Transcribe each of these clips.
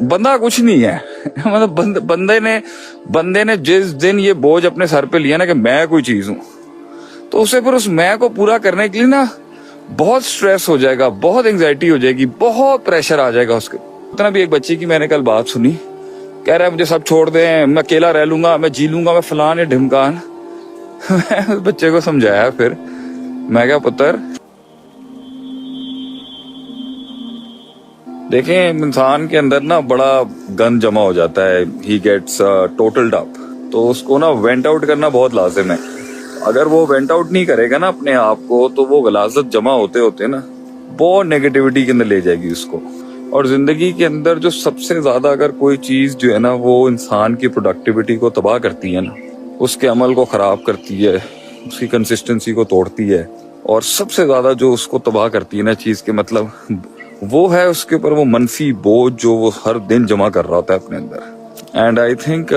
बंदा कुछ नहीं है। मतलब बंदे ने जिस दिन ये बोझ अपने सर पे लिया ना कि मैं कोई चीज हूं, तो उसे फिर उस मैं को पूरा करने के लिए ना बहुत स्ट्रेस हो जाएगा, बहुत एंजाइटी हो जाएगी, बहुत प्रेशर आ जाएगा उसके। इतना भी एक बच्चे की मैंने कल बात सुनी, कह रहा है मुझे सब छोड़ दे, मैं अकेला रह लूंगा, मैं जी लूंगा, मैं फलान या ढिमकान। मैं उस बच्चे को समझाया, फिर मैं क्या पुत्र, देखें इंसान के अंदर ना बड़ा गंद जमा हो जाता है, ही गेट्स टोटल्ड अप, तो उसको ना वेंट आउट करना बहुत लाजिम है। अगर वो वेंट आउट नहीं करेगा ना अपने आप को, तो वो गलाजत जमा होते होते ना बहुत नेगेटिविटी के अंदर ले जाएगी उसको। और जिंदगी के अंदर जो सबसे ज्यादा अगर कोई चीज जो है ना वो इंसान की प्रोडक्टिविटी को तबाह करती है ना, उसके अमल को खराब करती है, उसकी कंसिस्टेंसी को तोड़ती है, और सबसे ज्यादा जो उसको तबाह करती है ना चीज के मतलब, वो है उसके ऊपर वो मनफी बोझ जो वो हर दिन जमा कर रहा होता है अपने अंदर। एंड आई थिंक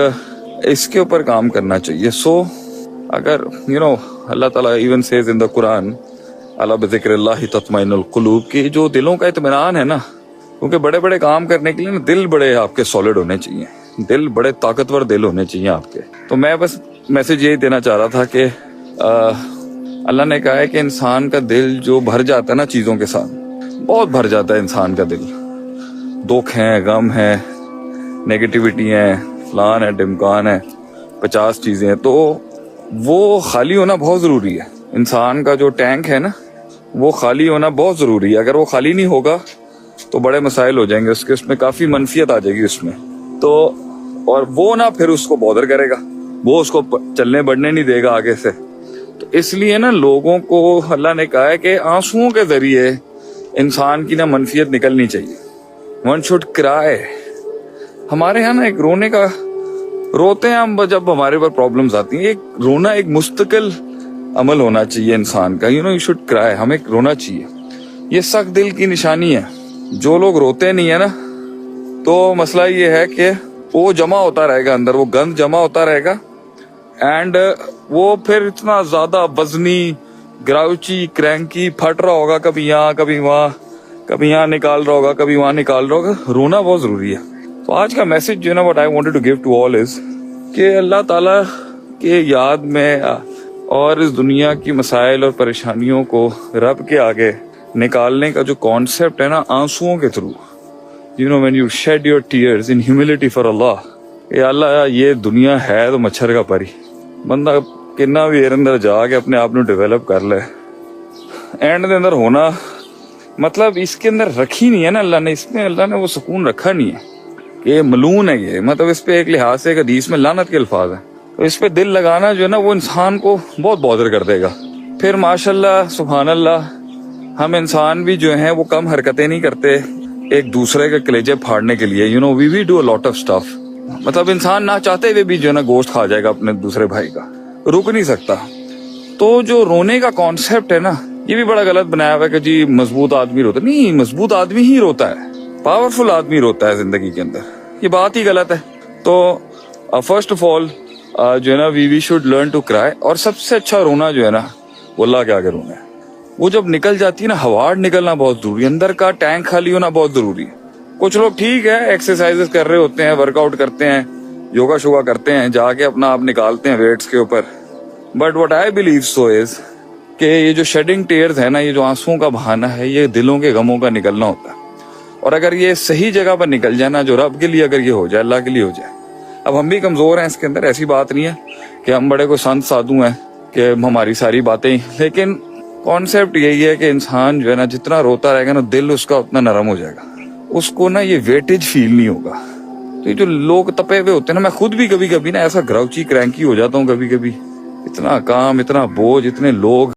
इसके ऊपर काम करना चाहिए। सो अगर अल्लाह ताला even says in the Quran, अला बिज़िक्रिल्लाहि तत्मइनुल कुलूब, कि जो दिलों का इत्मीनान है ना, क्योंकि बड़े बड़े काम करने के लिए ना दिल बड़े आपके सॉलिड होने चाहिए, दिल बड़े ताकतवर दिल होने चाहिए आपके। तो मैं बस मैसेज यही देना चाह रहा था कि अल्लाह ने कहा है कि इंसान का दिल जो भर जाता है ना चीजों के साथ, बहुत भर जाता है इंसान का दिल, दुख है, गम है, नेगेटिविटी है, फलान है, ढिमकान है, 50 चीजें हैं, तो वो खाली होना बहुत जरूरी है। इंसान का जो टैंक है ना वो खाली होना बहुत जरूरी है। अगर वो खाली नहीं होगा तो बड़े मसाइल हो जाएंगे उसके, उसमें काफी मनफियत आ जाएगी उसमें, तो और वो ना फिर उसको बॉदर करेगा, वो उसको चलने बढ़ने नहीं देगा आगे से। तो इसलिए ना लोगों को अल्लाह ने कहा है कि आंसुओं के जरिए इंसान की ना मनफियत निकलनी चाहिए। One should cry. हमारे यहाँ ना एक रोने का, रोते हैं हम जब हमारे पर प्रॉब्लम्स आती हैं। एक रोना एक मुस्तकिल अमल होना चाहिए इंसान का। यू शुड क्राई, हमें रोना चाहिए। ये सख्त दिल की निशानी है। जो लोग रोते नहीं है ना, तो मसला ये है कि वो जमा होता रहेगा अंदर, वो गंद जमा होता रहेगा, एंड वो फिर इतना ज्यादा वजनी, ग्राउची, क्रैंकी, फट रहा होगा, कभी यहाँ कभी वहाँ, कभी यहाँ निकाल रहा होगा, कभी वहाँ निकाल रहा होगा। रोना बहुत जरूरी है। तो आज का मैसेज जो है ना, what I wanted to give to all is कि अल्लाह ताला के याद में और इस दुनिया की मसाइल और परेशानियों को रब के आगे निकालने का जो कॉन्सेप्ट है ना, आंसुओं के through, when you shed your tears in humility for अल्लाह, ये अल्लाह ये दुनिया है तो मच्छर का परी, बंदा किन्ना भी अंदर जाके अपने आप को डेवलप कर ले, एंड के अंदर होना मतलब इसके अंदर रखी नहीं है ना अल्लाह ने, इसमें अल्लाह ने वो सुकून रखा नहीं है कि मलून है ये, मतलब इस पे एक लिहाज से एक हदीस में लानत के अल्फाज है। तो इस पे दिल लगाना जो है ना वो इंसान को बहुत बॉदर कर देगा। फिर माशाल्लाह सुभान अल्लाह, हम इंसान भी जो हैं वो कम हरकतें नहीं करते एक दूसरे के कलेजे फाड़ने के लिए। We do a lot of stuff. मतलब इंसान ना चाहते हुए भी जो है ना गोश्त खा जाएगा अपने दूसरे भाई का, रुक नहीं सकता। तो जो रोने का कॉन्सेप्ट है ना, ये भी बड़ा गलत बनाया हुआ है कि जी मजबूत आदमी रोता नहीं। मजबूत आदमी ही रोता है, पावरफुल आदमी रोता है जिंदगी के अंदर, ये बात ही गलत है। तो फर्स्ट ऑफ ऑल जो है ना we should learn to cry. और सबसे अच्छा रोना जो है ना वो अल्लाह के आगे रोना है। वो जब निकल जाती है ना, हवा निकलना बहुत जरूरी है, अंदर का टैंक खाली होना बहुत जरूरी है। कुछ लोग ठीक है एक्सरसाइजेस कर रहे होते हैं, वर्कआउट करते हैं, योगा शोगा करते हैं, जाके अपना आप निकालते हैं वेट्स के ऊपर, but what I believe so is कि ये जो शेडिंग टेयर्स है ना, ये जो आंसुओं का बहाना है, ये दिलों के गमों का निकलना होता है। और अगर ये सही जगह पर निकल जाए ना, जो रब के लिए अगर ये हो जाए, अल्लाह के लिए हो जाए। अब हम भी कमजोर हैं इसके अंदर, ऐसी बात नहीं है कि हम बड़े कोई संत साधु हैं कि हमारी सारी बातें, लेकिन कॉन्सेप्ट यही है कि इंसान जो है ना जितना रोता रहेगा ना, दिल उसका उतना नरम हो जाएगा, उसको ना ये वेटेज फील नहीं होगा। तो ये जो लोग तपे हुए होते हैं ना, मैं खुद भी कभी कभी ना ऐसा ग्राउची क्रैंकी हो जाता हूँ कभी कभी, इतना काम, इतना बोझ, इतने लोग,